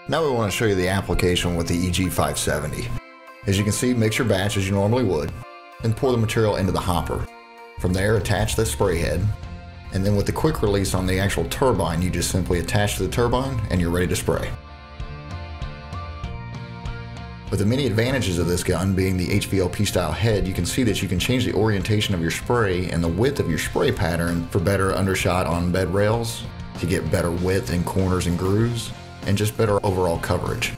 Now we want to show you the application with the EG570. As you can see, mix your batch as you normally would, and pour the material into the hopper. From there, attach the spray head, and then with the quick release on the actual turbine, you just simply attach to the turbine and you're ready to spray. With the many advantages of this gun being the HVLP style head, you can see that you can change the orientation of your spray and the width of your spray pattern for better undershot on bed rails, to get better width in corners and grooves, and just better overall coverage.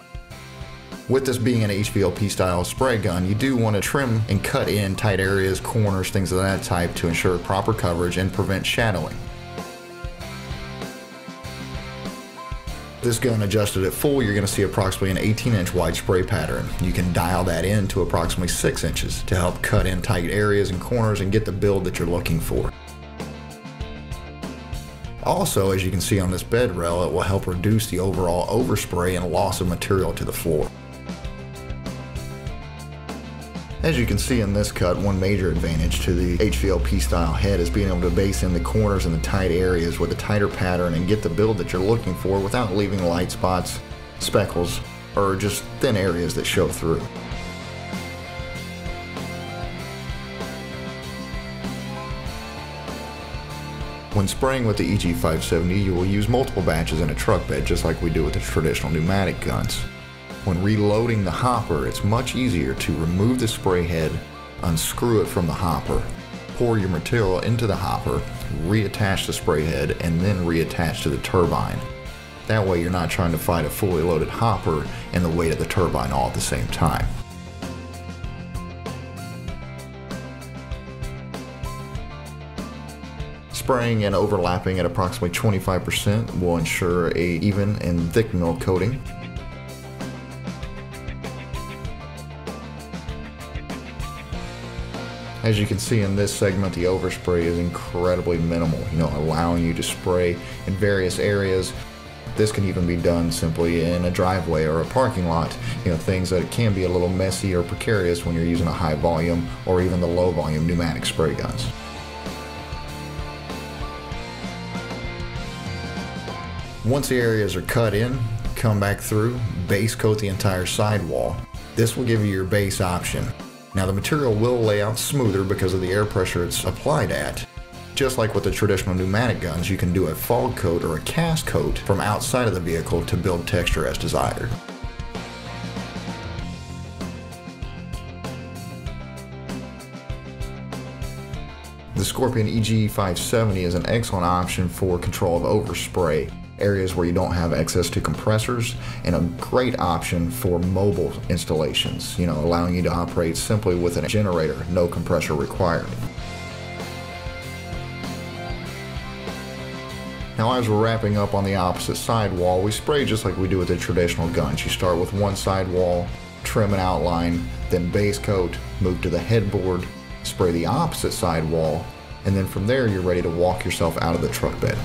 With this being an HVLP style spray gun, you do want to trim and cut in tight areas, corners, things of that type to ensure proper coverage and prevent shadowing. This gun adjusted at full, you're going to see approximately an 18-inch wide spray pattern. You can dial that in to approximately 6 inches to help cut in tight areas and corners and get the build that you're looking for. Also, as you can see on this bed rail, it will help reduce the overall overspray and loss of material to the floor. As you can see in this cut, one major advantage to the HVLP style head is being able to base in the corners and the tight areas with a tighter pattern and get the build that you're looking for without leaving light spots, speckles, or just thin areas that show through. When spraying with the EG570, you will use multiple batches in a truck bed just like we do with the traditional pneumatic guns. When reloading the hopper, it's much easier to remove the spray head, unscrew it from the hopper, pour your material into the hopper, reattach the spray head, and then reattach to the turbine. That way you're not trying to fight a fully loaded hopper and the weight of the turbine all at the same time. Spraying and overlapping at approximately 25% will ensure an even and thick mill coating. As you can see in this segment, the overspray is incredibly minimal, allowing you to spray in various areas. This can even be done simply in a driveway or a parking lot, things that can be a little messy or precarious when you're using a high volume or even the low volume pneumatic spray guns. Once the areas are cut in, come back through, base coat the entire sidewall. This will give you your base option. Now the material will lay out smoother because of the air pressure it's applied at. Just like with the traditional pneumatic guns, you can do a fog coat or a cast coat from outside of the vehicle to build texture as desired. The Scorpion EG570 is an excellent option for control of overspray, areas where you don't have access to compressors, and a great option for mobile installations, allowing you to operate simply with a generator, no compressor required. Now as we're wrapping up on the opposite sidewall, we spray just like we do with the traditional guns. You start with one sidewall, trim and outline, then base coat, move to the headboard, spray the opposite sidewall, and then from there you're ready to walk yourself out of the truck bed.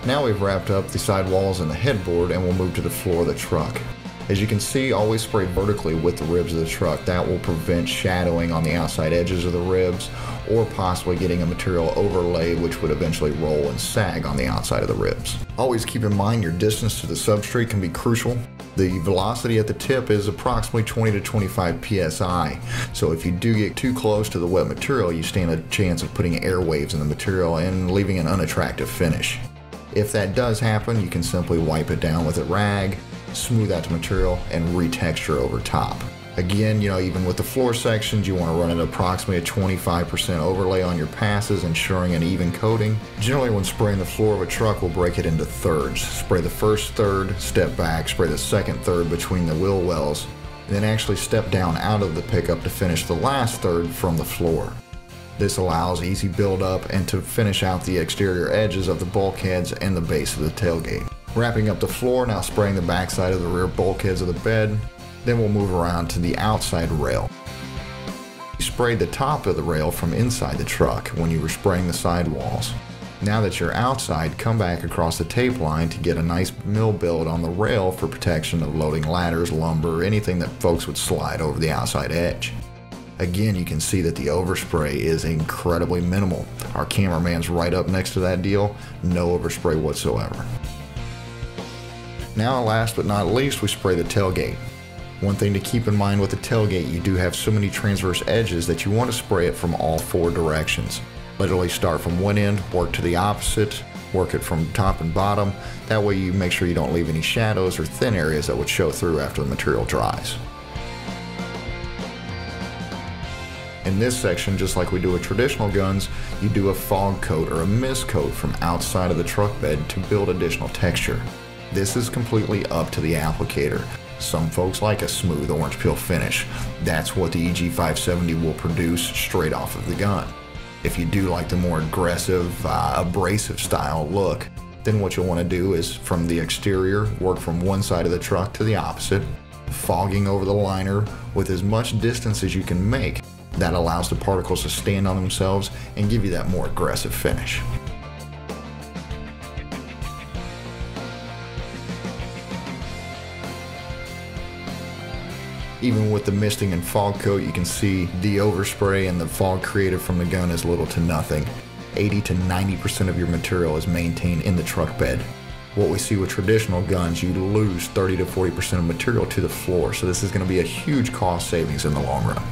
Now we've wrapped up the sidewalls and the headboard, and we'll move to the floor of the truck. As you can see, always spray vertically with the ribs of the truck. That will prevent shadowing on the outside edges of the ribs or possibly getting a material overlay which would eventually roll and sag on the outside of the ribs. Always keep in mind your distance to the substrate can be crucial. The velocity at the tip is approximately 20 to 25 psi, so if you do get too close to the wet material, you stand a chance of putting air waves in the material and leaving an unattractive finish. If that does happen, you can simply wipe it down with a rag, smooth out the material, and retexture over top. Again, even with the floor sections, you want to run at approximately a 25% overlay on your passes, ensuring an even coating. Generally, when spraying the floor of a truck, we'll break it into thirds. Spray the first third, step back, spray the second third between the wheel wells, and then actually step down out of the pickup to finish the last third from the floor. This allows easy build-up and to finish out the exterior edges of the bulkheads and the base of the tailgate. Wrapping up the floor, now spraying the backside of the rear bulkheads of the bed. Then we'll move around to the outside rail. You sprayed the top of the rail from inside the truck when you were spraying the sidewalls. Now that you're outside, come back across the tape line to get a nice mill build on the rail for protection of loading ladders, lumber, anything that folks would slide over the outside edge. Again, you can see that the overspray is incredibly minimal, Our cameraman's right up next to that deal. No overspray whatsoever. Now, last but not least, we spray the tailgate. One thing to keep in mind with the tailgate, you do have so many transverse edges that you want to spray it from all 4 directions. Literally start from one end, work to the opposite, work it from top and bottom. That way you make sure you don't leave any shadows or thin areas that would show through after the material dries. In this section, just like we do with traditional guns, you do a fog coat or a mist coat from outside of the truck bed to build additional texture. This is completely up to the applicator. Some folks like a smooth orange peel finish. That's what the EG570 will produce straight off of the gun. If you do like the more aggressive, abrasive style look, then what you'll want to do is from the exterior, work from one side of the truck to the opposite, fogging over the liner with as much distance as you can make. That allows the particles to stand on themselves and give you that more aggressive finish. Even with the misting and fog coat, you can see the overspray and the fog created from the gun is little to nothing. 80 to 90% of your material is maintained in the truck bed. What we see with traditional guns, you lose 30 to 40% of material to the floor, so this is going to be a huge cost savings in the long run.